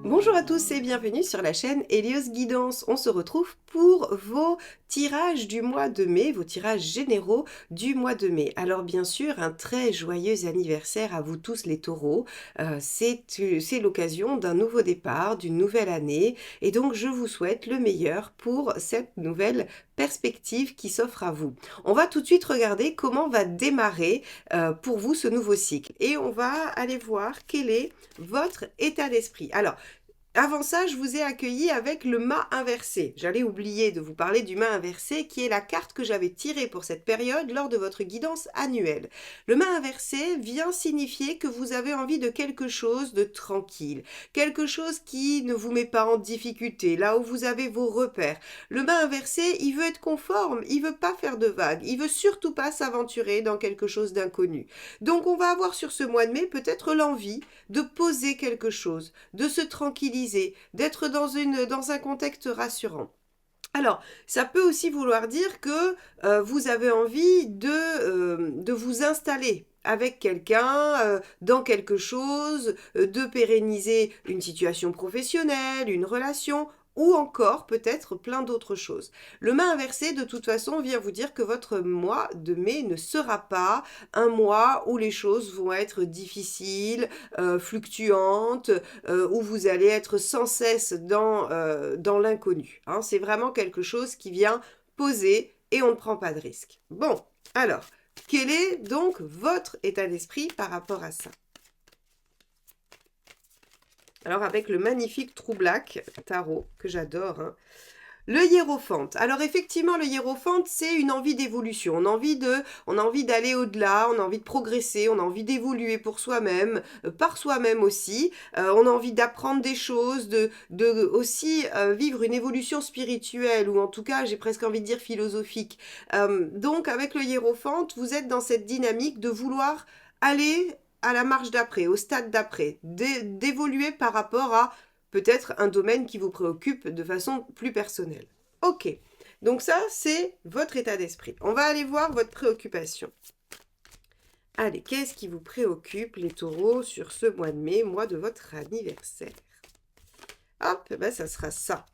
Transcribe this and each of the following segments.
Bonjour à tous et bienvenue sur la chaîne Hélios Guidance. On se retrouve pour vos tirages du mois de mai, vos tirages généraux du mois de mai. Alors bien sûr, un très joyeux anniversaire à vous tous les taureaux. C'est l'occasion d'un nouveau départ, d'une nouvelle année et donc je vous souhaite le meilleur pour cette nouvelle perspective qui s'offre à vous. On va tout de suite regarder comment va démarrer pour vous ce nouveau cycle et on va aller voir quel est votre état d'esprit. Alors, avant ça, je vous ai accueilli avec le mât inversé. J'allais oublier de vous parler du mât inversé qui est la carte que j'avais tirée pour cette période lors de votre guidance annuelle. Le mât inversé vient signifier que vous avez envie de quelque chose de tranquille, quelque chose qui ne vous met pas en difficulté, là où vous avez vos repères. Le mât inversé, il veut être conforme, il veut pas faire de vagues, il veut surtout pas s'aventurer dans quelque chose d'inconnu. Donc on va avoir sur ce mois de mai peut-être l'envie de poser quelque chose, de se tranquilliser, d'être dans un contexte rassurant. Alors, ça peut aussi vouloir dire que vous avez envie de vous installer avec quelqu'un, dans quelque chose, de pérenniser une situation professionnelle, une relation, ou encore peut-être plein d'autres choses. Le mât inversé, de toute façon, vient vous dire que votre mois de mai ne sera pas un mois où les choses vont être difficiles, fluctuantes, où vous allez être sans cesse dans l'inconnu. Hein. C'est vraiment quelque chose qui vient poser et on ne prend pas de risque. Bon, alors, quel est donc votre état d'esprit par rapport à ça? Alors avec le magnifique True Black Tarot, que j'adore, hein. Le hiérophante. Alors effectivement, le hiérophante, c'est une envie d'évolution. On a envie d'aller au-delà, on a envie de progresser, on a envie d'évoluer pour soi-même, par soi-même aussi. On a envie d'apprendre des choses, de aussi vivre une évolution spirituelle, ou en tout cas, j'ai presque envie de dire philosophique. Donc avec le hiérophante, vous êtes dans cette dynamique de vouloir aller à la marche d'après, au stade d'après, d'évoluer par rapport à peut-être un domaine qui vous préoccupe de façon plus personnelle. Ok, donc ça, c'est votre état d'esprit. On va aller voir votre préoccupation. Allez, qu'est-ce qui vous préoccupe, les taureaux, sur ce mois de mai, mois de votre anniversaire? Hop, ben ça sera ça.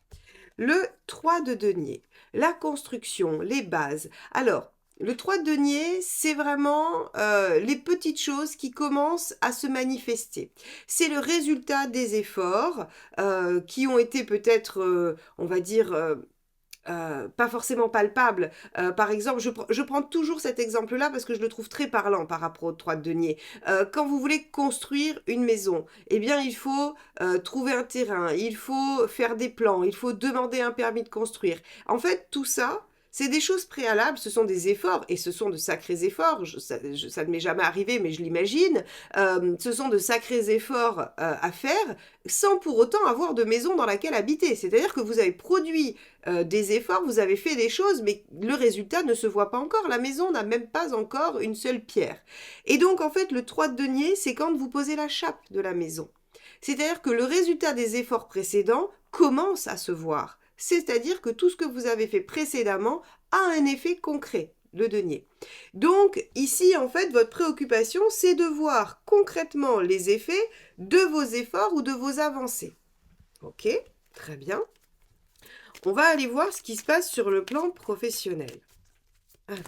Le 3 de denier, la construction, les bases. Alors, le 3 de denier, c'est vraiment les petites choses qui commencent à se manifester. C'est le résultat des efforts qui ont été peut-être, on va dire, pas forcément palpables. Par exemple, je prends toujours cet exemple-là parce que je le trouve très parlant par rapport au 3 de denier. Quand vous voulez construire une maison, eh bien, il faut trouver un terrain, il faut faire des plans, il faut demander un permis de construire. En fait, tout ça, c'est des choses préalables, ce sont des efforts, et ce sont de sacrés efforts, ça ne m'est jamais arrivé, mais je l'imagine, ce sont de sacrés efforts à faire, sans pour autant avoir de maison dans laquelle habiter. C'est-à-dire que vous avez produit des efforts, vous avez fait des choses, mais le résultat ne se voit pas encore, la maison n'a même pas encore une seule pierre. Et donc, en fait, le 3 de denier, c'est quand vous posez la chape de la maison. C'est-à-dire que le résultat des efforts précédents commence à se voir. C'est-à-dire que tout ce que vous avez fait précédemment a un effet concret, le denier. Donc ici, en fait, votre préoccupation, c'est de voir concrètement les effets de vos efforts ou de vos avancées. Ok, très bien. On va aller voir ce qui se passe sur le plan professionnel. Alors,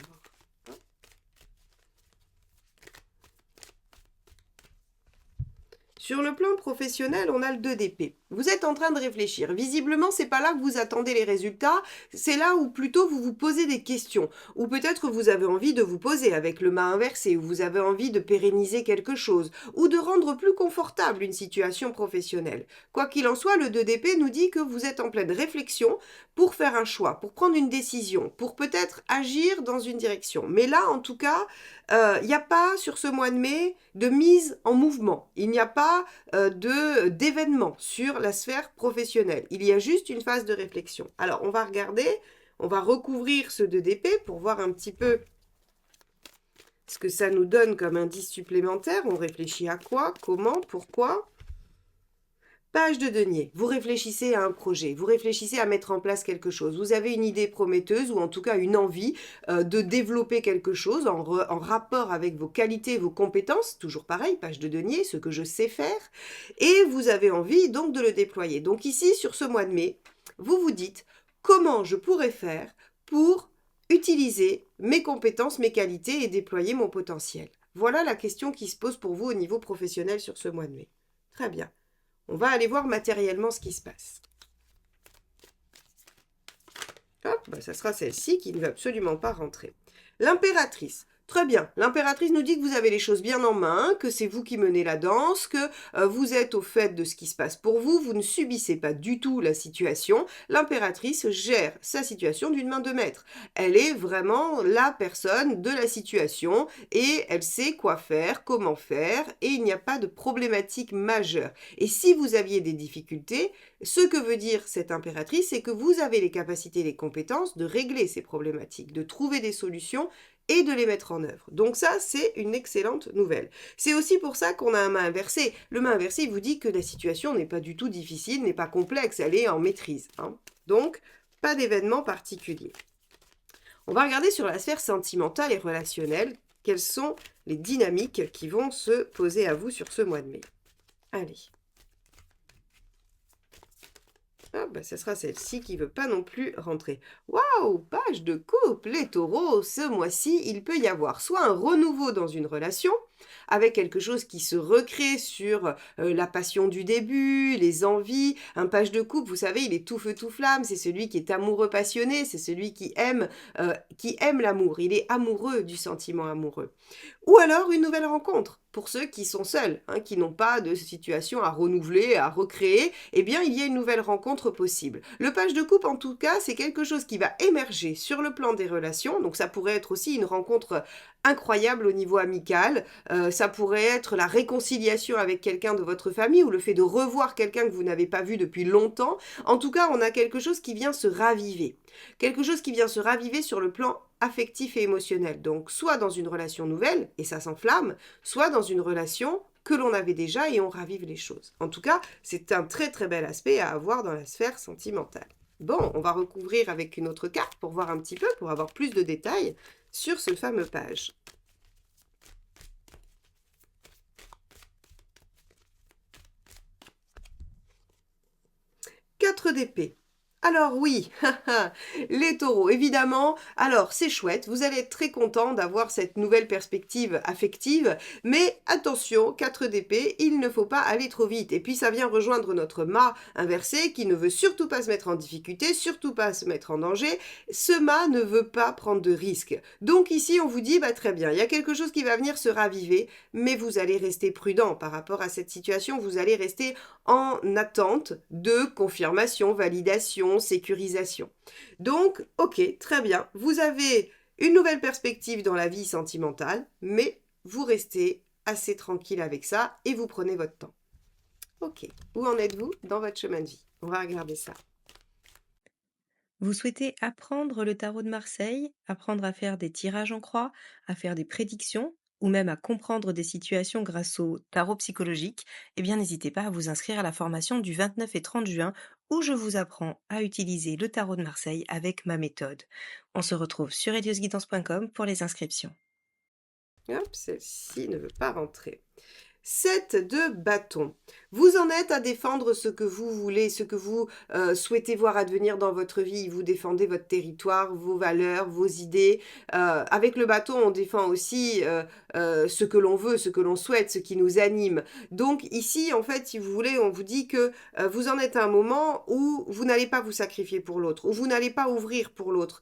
sur le plan professionnel, on a le 2 d'épée. Vous êtes en train de réfléchir. Visiblement, c'est pas là que vous attendez les résultats, c'est là où plutôt vous vous posez des questions. Ou peut-être vous avez envie de vous poser avec le mât inversé, ou vous avez envie de pérenniser quelque chose, ou de rendre plus confortable une situation professionnelle. Quoi qu'il en soit, le 2 d'épée nous dit que vous êtes en pleine réflexion pour faire un choix, pour prendre une décision, pour peut-être agir dans une direction. Mais là, en tout cas, il n'y a pas, sur ce mois de mai, de mise en mouvement. Il n'y a pas d'événement sur la sphère professionnelle. Il y a juste une phase de réflexion. Alors, on va regarder, on va recouvrir ce 2 d'épée pour voir un petit peu ce que ça nous donne comme indice supplémentaire. On réfléchit à quoi, comment, pourquoi. Page de denier, vous réfléchissez à un projet, vous réfléchissez à mettre en place quelque chose, vous avez une idée prometteuse ou en tout cas une envie de développer quelque chose en rapport avec vos qualités, vos compétences, toujours pareil, page de denier, ce que je sais faire, et vous avez envie donc de le déployer. Donc ici, sur ce mois de mai, vous vous dites comment je pourrais faire pour utiliser mes compétences, mes qualités et déployer mon potentiel. Voilà la question qui se pose pour vous au niveau professionnel sur ce mois de mai. Très bien. On va aller voir matériellement ce qui se passe. Hop, ça sera celle-ci qui ne veut absolument pas rentrer. L'impératrice. Très bien, l'impératrice nous dit que vous avez les choses bien en main, que c'est vous qui menez la danse, que vous êtes au fait de ce qui se passe pour vous, vous ne subissez pas du tout la situation. L'impératrice gère sa situation d'une main de maître. Elle est vraiment la personne de la situation et elle sait quoi faire, comment faire, et il n'y a pas de problématique majeure. Et si vous aviez des difficultés, ce que veut dire cette impératrice, c'est que vous avez les capacités et les compétences de régler ces problématiques, de trouver des solutions et de les mettre en œuvre. Donc ça, c'est une excellente nouvelle. C'est aussi pour ça qu'on a un main inversé. Le main inversé, il vous dit que la situation n'est pas du tout difficile, n'est pas complexe, elle est en maîtrise. Donc, pas d'événement particulier. On va regarder sur la sphère sentimentale et relationnelle, quelles sont les dynamiques qui vont se poser à vous sur ce mois de mai. Allez. Ah, ce sera celle-ci qui ne veut pas non plus rentrer. Waouh, page de couple, les taureaux, ce mois-ci, il peut y avoir soit un renouveau dans une relation, avec quelque chose qui se recrée sur la passion du début, les envies. Un page de couple, vous savez, il est tout feu tout flamme, c'est celui qui est amoureux passionné, c'est celui qui aime l'amour, il est amoureux du sentiment amoureux. Ou alors une nouvelle rencontre, pour ceux qui sont seuls, qui n'ont pas de situation à renouveler, à recréer, eh bien il y a une nouvelle rencontre possible. Le page de couple, en tout cas, c'est quelque chose qui va émerger sur le plan des relations, donc ça pourrait être aussi une rencontre incroyable au niveau amical, ça pourrait être la réconciliation avec quelqu'un de votre famille ou le fait de revoir quelqu'un que vous n'avez pas vu depuis longtemps. En tout cas, on a quelque chose qui vient se raviver. Quelque chose qui vient se raviver sur le plan affectif et émotionnel. Donc, soit dans une relation nouvelle, et ça s'enflamme, soit dans une relation que l'on avait déjà et on ravive les choses. En tout cas, c'est un très très bel aspect à avoir dans la sphère sentimentale. Bon, on va recouvrir avec une autre carte pour voir un petit peu, pour avoir plus de détails sur ce fameux page. Quatre d'épée. Alors oui, les taureaux, évidemment, alors c'est chouette, vous allez être très content d'avoir cette nouvelle perspective affective, mais attention, 4 d'épée, il ne faut pas aller trop vite. Et puis ça vient rejoindre notre mât inversé qui ne veut surtout pas se mettre en difficulté, surtout pas se mettre en danger. Ce mât ne veut pas prendre de risques. Donc ici, on vous dit, très bien, il y a quelque chose qui va venir se raviver, mais vous allez rester prudent par rapport à cette situation, vous allez rester en attente de confirmation, validation, sécurisation. Donc, ok, très bien, vous avez une nouvelle perspective dans la vie sentimentale, mais vous restez assez tranquille avec ça et vous prenez votre temps. Ok, où en êtes-vous dans votre chemin de vie? On va regarder ça. Vous souhaitez apprendre le tarot de Marseille, apprendre à faire des tirages en croix, à faire des prédictions ou même à comprendre des situations grâce au tarot psychologique, eh bien n'hésitez pas à vous inscrire à la formation du 29 et 30 juin où je vous apprends à utiliser le tarot de Marseille avec ma méthode. On se retrouve sur heliosguidance.com pour les inscriptions. Hop, celle-ci ne veut pas rentrer. 7 de bâton. Vous en êtes à défendre ce que vous voulez, ce que vous souhaitez voir advenir dans votre vie. Vous défendez votre territoire, vos valeurs, vos idées. Avec le bâton, on défend aussi ce que l'on veut, ce que l'on souhaite, ce qui nous anime. Donc ici, en fait, si vous voulez, on vous dit que vous en êtes à un moment où vous n'allez pas vous sacrifier pour l'autre, où vous n'allez pas ouvrir pour l'autre.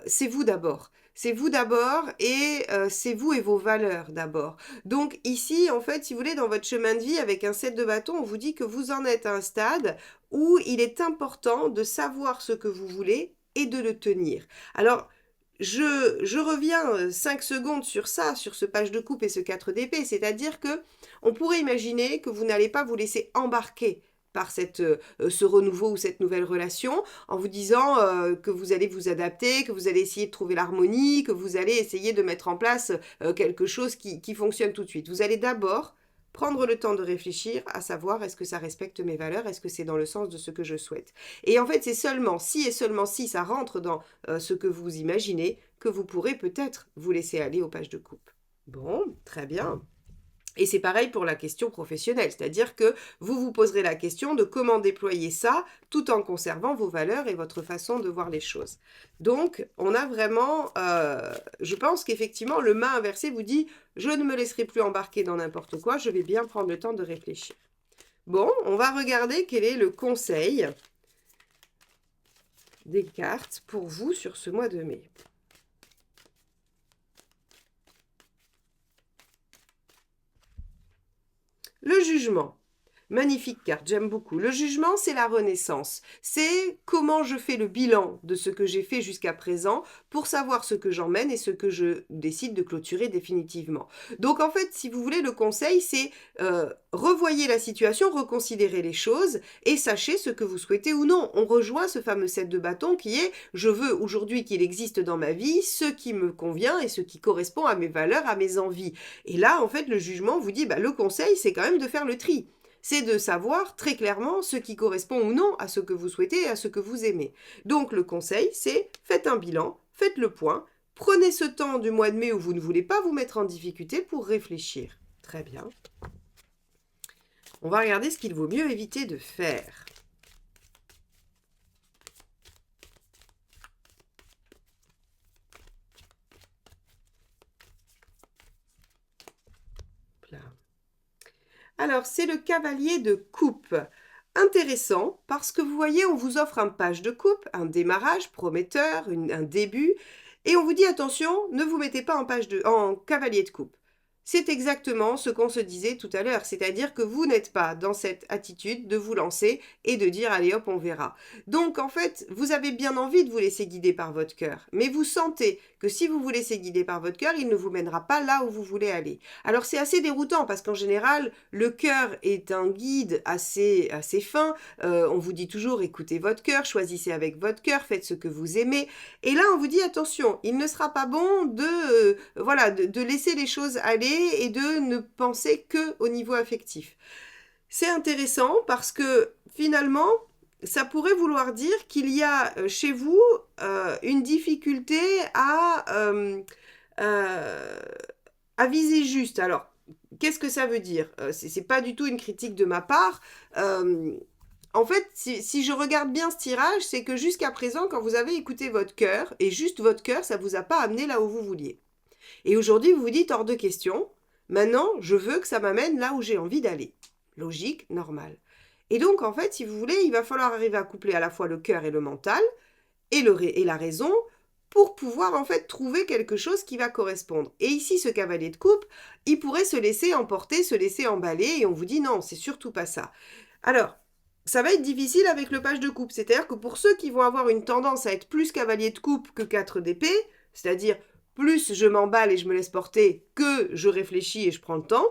C'est vous d'abord. C'est vous d'abord et c'est vous et vos valeurs d'abord. Donc ici, en fait, si vous voulez, dans votre chemin de vie, avec un 7 de bâton, on vous dit que vous en êtes à un stade où il est important de savoir ce que vous voulez et de le tenir. Alors, je reviens 5 secondes sur ça, sur ce page de coupe et ce 4 d'épée, c'est-à-dire que on pourrait imaginer que vous n'allez pas vous laisser embarquer par ce renouveau ou cette nouvelle relation, en vous disant que vous allez vous adapter, que vous allez essayer de trouver l'harmonie, que vous allez essayer de mettre en place quelque chose qui fonctionne tout de suite. Vous allez d'abord prendre le temps de réfléchir à savoir est-ce que ça respecte mes valeurs, est-ce que c'est dans le sens de ce que je souhaite. Et en fait, c'est seulement si et seulement si ça rentre dans ce que vous imaginez que vous pourrez peut-être vous laisser aller aux pages de coupe. Bon, très bien. Et c'est pareil pour la question professionnelle, c'est-à-dire que vous vous poserez la question de comment déployer ça tout en conservant vos valeurs et votre façon de voir les choses. Donc, on a vraiment, je pense qu'effectivement, le main inversé vous dit « je ne me laisserai plus embarquer dans n'importe quoi, je vais bien prendre le temps de réfléchir ». Bon, on va regarder quel est le conseil des cartes pour vous sur ce mois de mai. Le jugement. Magnifique carte, j'aime beaucoup. Le jugement, c'est la renaissance. C'est comment je fais le bilan de ce que j'ai fait jusqu'à présent pour savoir ce que j'emmène et ce que je décide de clôturer définitivement. Donc en fait, si vous voulez, le conseil, c'est revoyez la situation, reconsidérez les choses et sachez ce que vous souhaitez ou non. On rejoint ce fameux set de bâtons qui est « je veux aujourd'hui qu'il existe dans ma vie ce qui me convient et ce qui correspond à mes valeurs, à mes envies ». Et là, en fait, le jugement vous dit bah, « le conseil, c'est quand même de faire le tri ». C'est de savoir très clairement ce qui correspond ou non à ce que vous souhaitez et à ce que vous aimez. Donc le conseil, c'est faites un bilan, faites le point, prenez ce temps du mois de mai où vous ne voulez pas vous mettre en difficulté pour réfléchir. Très bien. On va regarder ce qu'il vaut mieux éviter de faire. Là. Alors, c'est le cavalier de coupe. Intéressant, parce que vous voyez, on vous offre un page de coupe, un démarrage prometteur, un début, et on vous dit, attention, ne vous mettez pas en cavalier de coupe. C'est exactement ce qu'on se disait tout à l'heure, c'est-à-dire que vous n'êtes pas dans cette attitude de vous lancer et de dire allez hop, on verra. Donc en fait, vous avez bien envie de vous laisser guider par votre cœur, mais vous sentez que si vous vous laissez guider par votre cœur, il ne vous mènera pas là où vous voulez aller. Alors c'est assez déroutant parce qu'en général, le cœur est un guide assez fin, on vous dit toujours écoutez votre cœur, choisissez avec votre cœur, faites ce que vous aimez, et là on vous dit attention, il ne sera pas bon de laisser les choses aller et de ne penser que au niveau affectif. C'est intéressant parce que finalement, ça pourrait vouloir dire qu'il y a chez vous une difficulté à viser juste. Alors, qu'est-ce que ça veut dire? C'est pas du tout une critique de ma part. En fait, si je regarde bien ce tirage, c'est que jusqu'à présent, quand vous avez écouté votre cœur, et juste votre cœur, ça ne vous a pas amené là où vous vouliez. Et aujourd'hui, vous vous dites hors de question, maintenant, je veux que ça m'amène là où j'ai envie d'aller. Logique, normal. Et donc, en fait, si vous voulez, il va falloir arriver à coupler à la fois le cœur et le mental, et la raison, pour pouvoir en fait trouver quelque chose qui va correspondre. Et ici, ce cavalier de coupe, il pourrait se laisser emporter, se laisser emballer, et on vous dit non, c'est surtout pas ça. Alors, ça va être difficile avec le page de coupe, c'est-à-dire que pour ceux qui vont avoir une tendance à être plus cavalier de coupe que 4 d'épée, c'est-à-dire plus je m'emballe et je me laisse porter que je réfléchis et je prends le temps,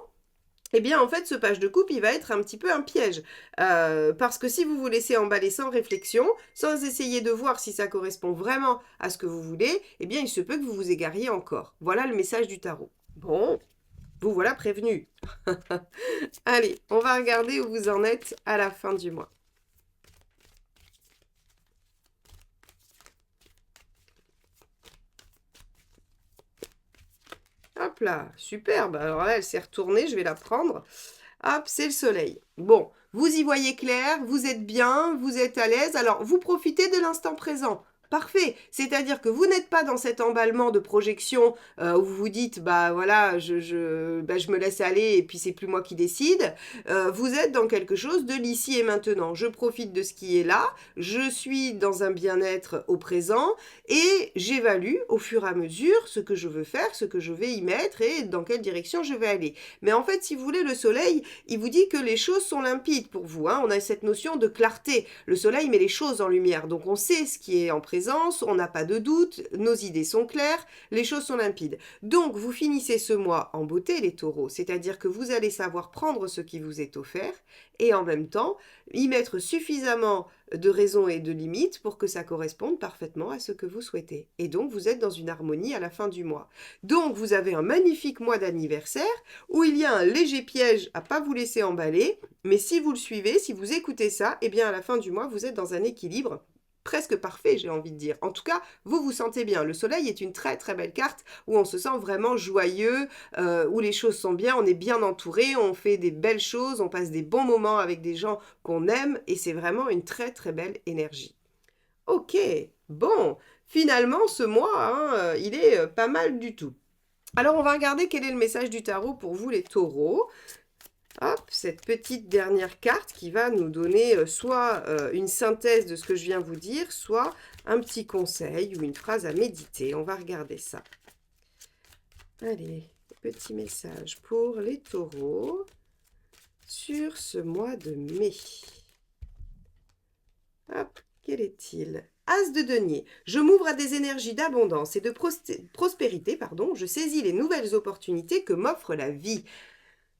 eh bien en fait ce page de coupe il va être un petit peu un piège parce que si vous vous laissez emballer sans réflexion, sans essayer de voir si ça correspond vraiment à ce que vous voulez, eh bien il se peut que vous vous égariez encore. Voilà le message du tarot. Bon, vous voilà prévenu. Allez, on va regarder où vous en êtes à la fin du mois. Hop là, superbe. Alors là, elle s'est retournée, je vais la prendre. Hop, c'est le soleil. Bon, vous y voyez clair, vous êtes bien, vous êtes à l'aise. Alors, vous profitez de l'instant présent. Parfait, c'est-à-dire que vous n'êtes pas dans cet emballement de projection où vous vous dites bah voilà je me laisse aller et puis c'est plus moi qui décide. Vous êtes dans quelque chose de l'ici et maintenant. Je profite de ce qui est là, je suis dans un bien-être au présent et j'évalue au fur et à mesure ce que je veux faire, ce que je vais y mettre et dans quelle direction je vais aller. Mais en fait, si vous voulez, le soleil, il vous dit que les choses sont limpides pour vous. Hein. On a cette notion de clarté. Le soleil met les choses en lumière, donc on sait ce qui est en présent présence, on n'a pas de doute, nos idées sont claires, les choses sont limpides. Donc vous finissez ce mois en beauté les taureaux, c'est-à-dire que vous allez savoir prendre ce qui vous est offert et en même temps y mettre suffisamment de raisons et de limites pour que ça corresponde parfaitement à ce que vous souhaitez. Et donc vous êtes dans une harmonie à la fin du mois. Donc vous avez un magnifique mois d'anniversaire où il y a un léger piège à pas vous laisser emballer, mais si vous le suivez, si vous écoutez ça, eh bien à la fin du mois, vous êtes dans un équilibre presque parfait, j'ai envie de dire. En tout cas, vous vous sentez bien. Le soleil est une très très belle carte où on se sent vraiment joyeux, où les choses sont bien, on est bien entouré, on fait des belles choses, on passe des bons moments avec des gens qu'on aime et c'est vraiment une très très belle énergie. Ok, bon, finalement ce mois, hein, il est pas mal du tout. Alors on va regarder quel est le message du tarot pour vous les taureaux. Hop, cette petite dernière carte qui va nous donner soit une synthèse de ce que je viens vous dire, soit un petit conseil ou une phrase à méditer. On va regarder ça. Allez, petit message pour les taureaux sur ce mois de mai. Hop, quel est-il? As de denier. Je m'ouvre à des énergies d'abondance et de prospérité, pardon. Je saisis les nouvelles opportunités que m'offre la vie.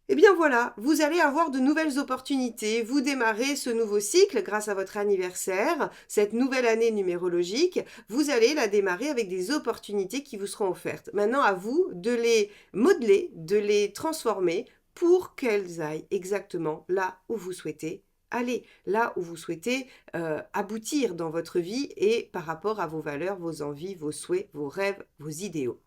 Eh bien voilà, vous allez avoir de nouvelles opportunités, vous démarrez ce nouveau cycle grâce à votre anniversaire, cette nouvelle année numérologique, vous allez la démarrer avec des opportunités qui vous seront offertes. Maintenant, à vous de les modeler, de les transformer pour qu'elles aillent exactement là où vous souhaitez aller, là où vous souhaitez aboutir dans votre vie et par rapport à vos valeurs, vos envies, vos souhaits, vos rêves, vos idéaux.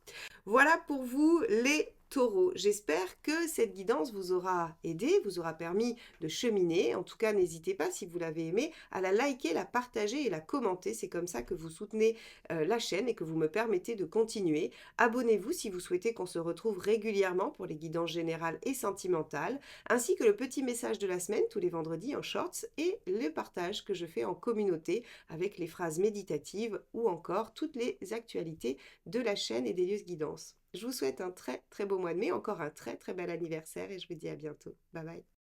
Voilà pour vous les taureaux. J'espère que cette guidance vous aura aidé, vous aura permis de cheminer. En tout cas, n'hésitez pas, si vous l'avez aimé, à la liker, la partager et la commenter. C'est comme ça que vous soutenez la chaîne et que vous me permettez de continuer. Abonnez-vous si vous souhaitez qu'on se retrouve régulièrement pour les guidances générales et sentimentales, ainsi que le petit message de la semaine tous les vendredis en shorts et le partage que je fais en communauté avec les phrases méditatives ou encore toutes les actualités de la chaîne et d'Elios Guidance. Je vous souhaite un très très beau mois de mai, encore un très très bel anniversaire et je vous dis à bientôt. Bye bye.